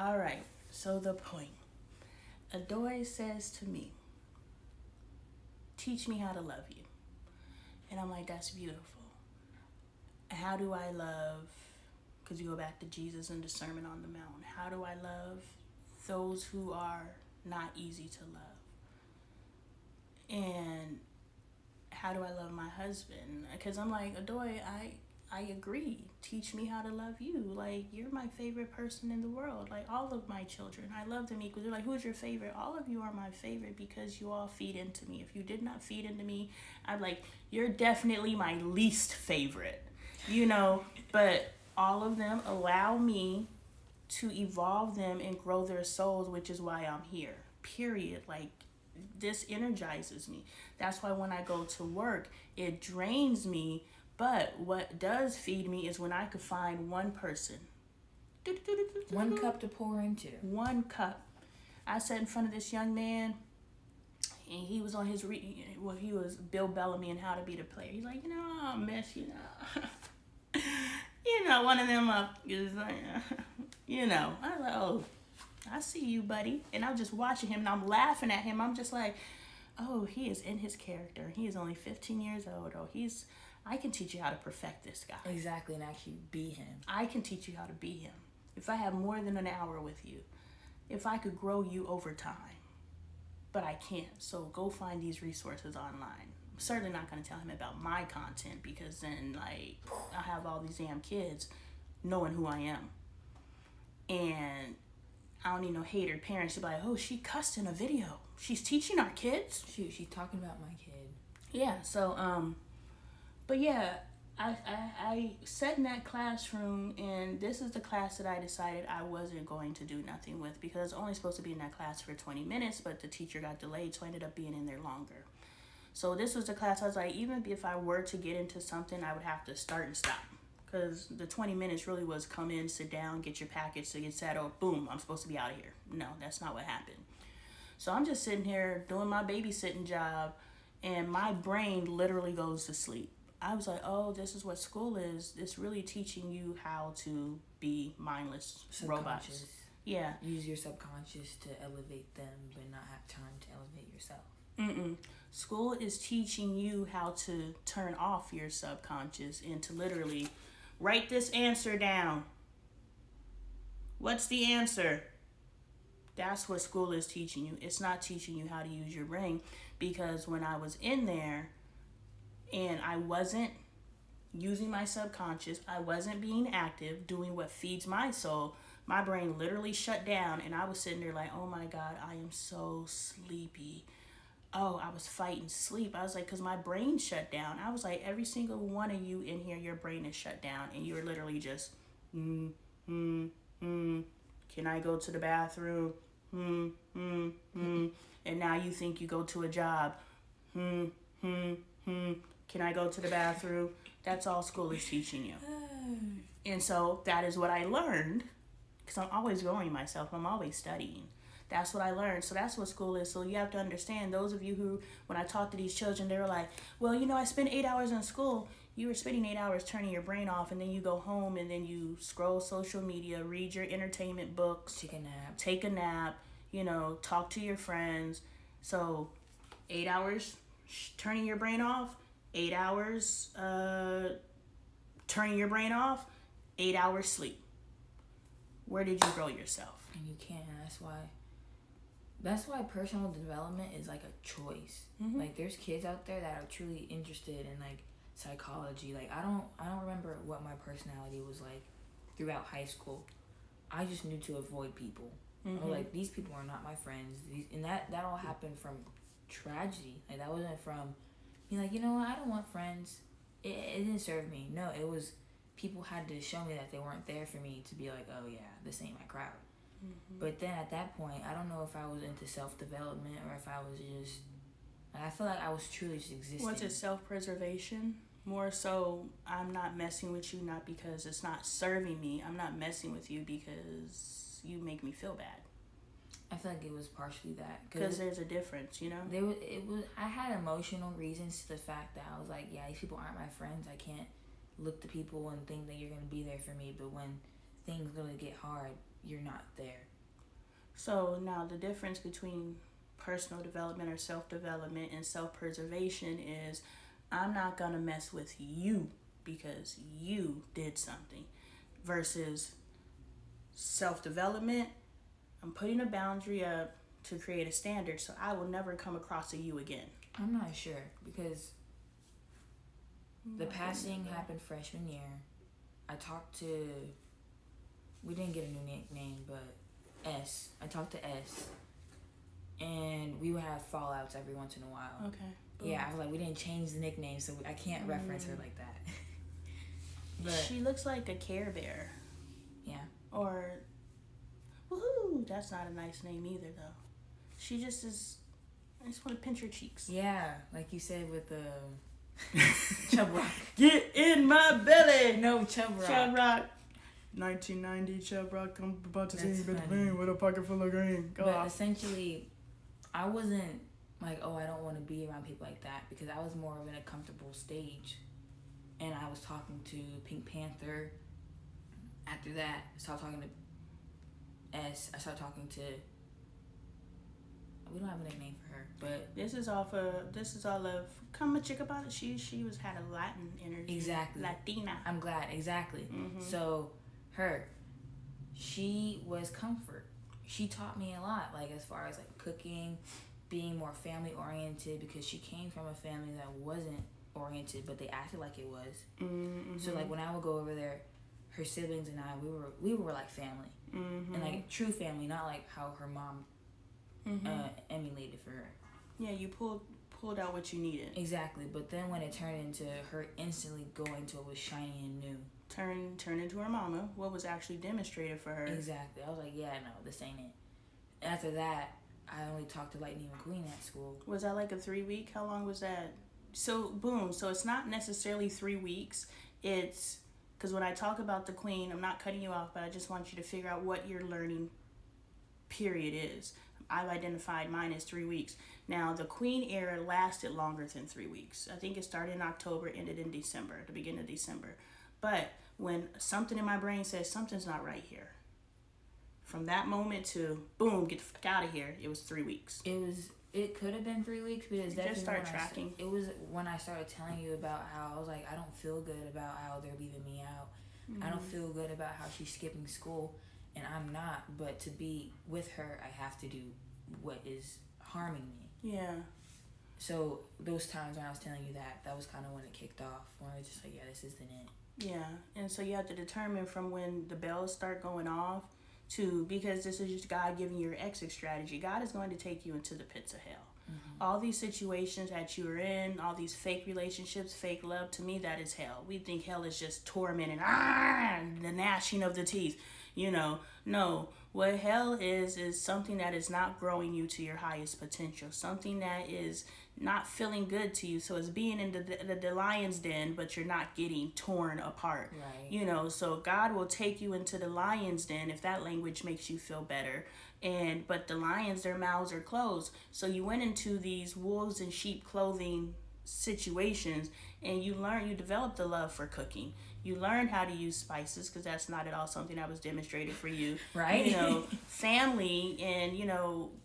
All right. So the point. Adoy says to me, teach me how to love you. And I'm like, that's beautiful. How do I love, because you go back to Jesus and the Sermon on the Mount, how do I love those who are not easy to love? And how do I love my husband? Because I'm like, Adoy, I agree. Teach me how to love you. Like, you're my favorite person in the world. Like, all of my children, I love them equally. They're like, who's your favorite? All of you are my favorite because you all feed into me. If you did not feed into me, I'm like, you're definitely my least favorite, But all of them allow me to evolve them and grow their souls, which is why I'm here. Period. Like, this energizes me. That's why when I go to work, it drains me. But what does feed me is when I could find one person. One cup to pour into. One cup. I sat in front of this young man, and he was on his, he was Bill Bellamy in How to Be the Player. He's like, I'll miss one of them is like, I was like, oh, I see you, buddy. And I'm just watching him, and I'm laughing at him. I'm just like, oh, he is in his character. He is only 15 years old. Oh, I can teach you how to perfect this guy. Exactly, and actually be him. I can teach you how to be him. If I have more than an hour with you, if I could grow you over time. But I can't. So go find these resources online. I'm certainly not going to tell him about my content because then, like, I have all these damn kids knowing who I am. And I don't need no hater parents to be like, oh, she cussed in a video. She's teaching our kids. Shoot, she's talking about my kid. Yeah, so, but yeah, I sat in that classroom, and this is the class that I decided I wasn't going to do nothing with because I was only supposed to be in that class for 20 minutes, but the teacher got delayed, so I ended up being in there longer. So this was the class I was like, even if I were to get into something, I would have to start and stop because the 20 minutes really was come in, sit down, get your package, so get settled, boom, I'm supposed to be out of here. No, that's not what happened. So I'm just sitting here doing my babysitting job, and my brain literally goes to sleep. I was like, oh, this is what school is. It's really teaching you how to be mindless robots. Yeah. Use your subconscious to elevate them, but not have time to elevate yourself. School is teaching you how to turn off your subconscious and to literally write this answer down. What's the answer? That's what school is teaching you. It's not teaching you how to use your brain, because when I was in there and I wasn't using my subconscious, I wasn't being active, doing what feeds my soul, my brain literally shut down, and I was sitting there like, oh my God, I am so sleepy. Oh, I was fighting sleep. I was like, because my brain shut down. I was like, every single one of you in here, your brain is shut down, and you're literally just, can I go to the bathroom? And now you think you go to a job. Can I go to the bathroom? That's all school is teaching you. And so that is what I learned, because I'm always growing myself. I'm always studying. That's what I learned. So that's what school is. So you have to understand, those of you who, when I talk to these children, they were like, well, I spent 8 hours in school. You were spending 8 hours turning your brain off, and then you go home and then you scroll social media, read your entertainment books, take a nap, talk to your friends. So 8 hours turning your brain off, 8 hours turning your brain off, 8 hours sleep. Where did you grow yourself? And you can't. That's why personal development is like a choice. Like, there's kids out there that are truly interested in like psychology. Like, I don't remember what my personality was like throughout high school. I just knew to avoid people. I was like, these people are not my friends. And that all happened from tragedy. Like, that wasn't from being like, I don't want friends. It didn't serve me. No, it was people had to show me that they weren't there for me to be like, oh yeah, this ain't my crowd. But then at that point, I don't know if I was into self-development or if I was just, I feel like I was truly just existing. Was it self-preservation? More so, I'm not messing with you not because it's not serving me. I'm not messing with you because you make me feel bad. I feel like it was partially that. Because there's a difference, I had emotional reasons to the fact that I was like, yeah, these people aren't my friends. I can't look to people and think that you're going to be there for me. But when things really get hard, you're not there. So now the difference between personal development or self-development and self-preservation is I'm not going to mess with you because you did something versus self-development. I'm putting a boundary up to create a standard so I will never come across a you again. I'm not sure because the passing happened freshman year. I talked to, we didn't get a new nickname, but S. I talked to S. And we would have fallouts every once in a while. Okay. Yeah, I was like, we didn't change the nickname, so I can't reference her like that. But she looks like a Care Bear. Yeah. Or, woohoo! That's not a nice name either, though. She just is. I just want to pinch her cheeks. Yeah, like you said with the Chub Rock. Get in my belly. No, Chub Rock. Chub Rock. 1990 Chub Rock. I'm about to sing between with a pocket full of green. Go but off. Essentially, I wasn't like, oh, I don't want to be around people like that because I was more of in a comfortable stage. And I was talking to Pink Panther. After that, I started talking to S. I started talking to. We don't have a nickname for her, but This is all of come a chick about it. She had a Latin energy. Exactly. Latina. I'm glad, exactly. Mm-hmm. So, she was comfort. She taught me a lot, like as far as like cooking, being more family oriented because she came from a family that wasn't oriented, but they acted like it was. Mm-hmm. So like when I would go over there, her siblings and I, we were like family, Mm-hmm. and like true family, not like how her mom emulated for her. Yeah, you pulled out what you needed. Exactly, but then when it turned into her instantly going to what was shiny and new. Turn into her mama. What was actually demonstrated for her. Exactly. I was like, yeah, no, this ain't it. After that, I only talked to Lightning McQueen at school. Was that like a 3 week? How long was that? So boom. So it's not necessarily 3 weeks. It's because when I talk about the queen, I'm not cutting you off, but I just want you to figure out what your learning period is. I've identified mine as 3 weeks. Now, the queen era lasted longer than 3 weeks. I think it started in October, ended in December, the beginning of December. But when something in my brain says something's not right here, from that moment to boom, get the fuck out of here, it was 3 weeks. It could have been 3 weeks because that's just start tracking. It was when I started telling you about how I was like, I don't feel good about how they're leaving me out. I don't feel good about how she's skipping school, and I'm not. But to be with her, I have to do what is harming me. Yeah. So those times when I was telling you that was kind of when it kicked off. When I was just like, yeah, this isn't it. Yeah, and so you have to determine from when the bells start going off to, because this is just God giving you your exit strategy. God is going to take you into the pits of hell. Mm-hmm. All these situations that you are in, all these fake relationships, fake love, to me, that is hell. We think hell is just torment and the gnashing of the teeth. No. What hell is something that is not growing you to your highest potential. Something that is not feeling good to you. So it's being in the lion's den, but you're not getting torn apart. Right. So God will take you into the lion's den if that language makes you feel better. But the lions, their mouths are closed. So you went into these wolves in sheep clothing situations, and you developed the love for cooking. You learned how to use spices because that's not at all something that was demonstrated for you. Right. Family and,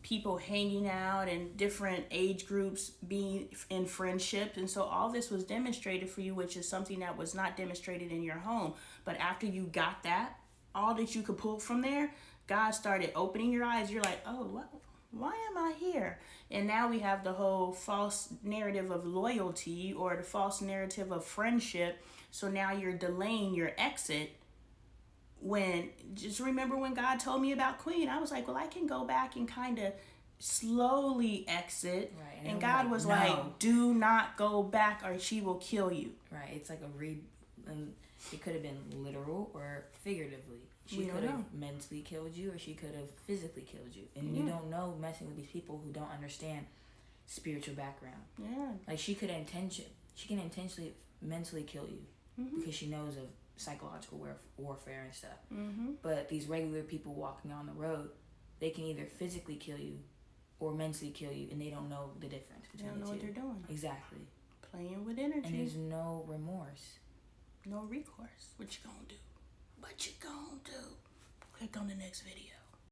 people hanging out and different age groups being in friendship. And so all this was demonstrated for you, which is something that was not demonstrated in your home. But after you got that, all that you could pull from there, God started opening your eyes. You're like, oh, what? Why am I here? And now we have the whole false narrative of loyalty or the false narrative of friendship. So now you're delaying your exit. Just remember when God told me about Queen, I was like, well, I can go back and kind of slowly exit. Right. And God was like, do not go back or she will kill you. Right. It's like and it could have been literal or figuratively. She could have mentally killed you or she could have physically killed you. And you don't know, messing with these people who don't understand spiritual background. Yeah. Like she can intentionally mentally kill you because she knows of psychological warfare and stuff. Mm-hmm. But these regular people walking on the road, they can either physically kill you or mentally kill you, and they don't know the difference between the two. They don't know what they're doing. Exactly. Playing with energy. And there's no remorse. No recourse. What you gonna do? Click on the next video.